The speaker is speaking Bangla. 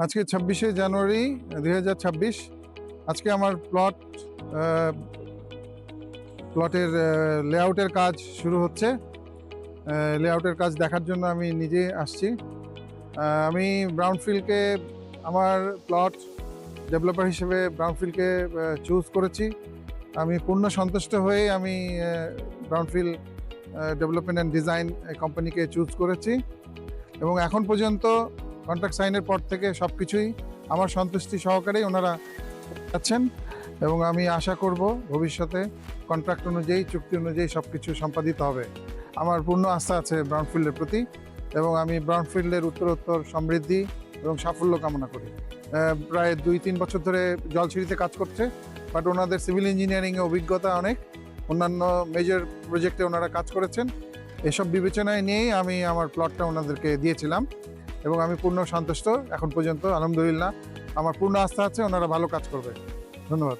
আজকে 26শে জানুয়ারি 2026। আজকে আমার প্লটের লেআউটের কাজ শুরু হচ্ছে। লেআউটের কাজ দেখার জন্য আমি নিজে আসছি। আমি ব্রাউনফিল্ডকে আমার প্লট ডেভেলপার হিসেবে ব্রাউনফিল্ডকে চুজ করেছি। আমি পূর্ণ সন্তুষ্ট হয়ে আমি ব্রাউনফিল্ড ডেভেলপমেন্ট অ্যান্ড ডিজাইন কোম্পানিকে চুজ করেছি এবং এখন পর্যন্ত কন্ট্রাক্ট সাইনের পর থেকে সব কিছুই আমার সন্তুষ্টি সহকারেই ওনারা যাচ্ছেন এবং আমি আশা করব ভবিষ্যতে কন্ট্রাক্ট অনুযায়ী চুক্তি অনুযায়ী সব কিছু সম্পাদিত হবে। আমার পূর্ণ আস্থা আছে ব্রাউনফিল্ডের প্রতি এবং আমি ব্রাউনফিল্ডের উত্তরোত্তর সমৃদ্ধি এবং সাফল্য কামনা করি। প্রায় 2-3 বছর ধরে জলছিড়িতে কাজ করছে, বাট ওনাদের সিভিল ইঞ্জিনিয়ারিংয়ে অভিজ্ঞতা অনেক, অন্যান্য মেজর প্রজেক্টে ওনারা কাজ করেছেন। এসব বিবেচনায় নিয়েই আমি আমার প্লটটা ওনাদেরকে দিয়েছিলাম এবং আমি পূর্ণ সন্তুষ্ট এখন পর্যন্ত, আলহামদুলিল্লাহ। আমার পূর্ণ আস্থা আছে ওনারা ভালো কাজ করবে। ধন্যবাদ।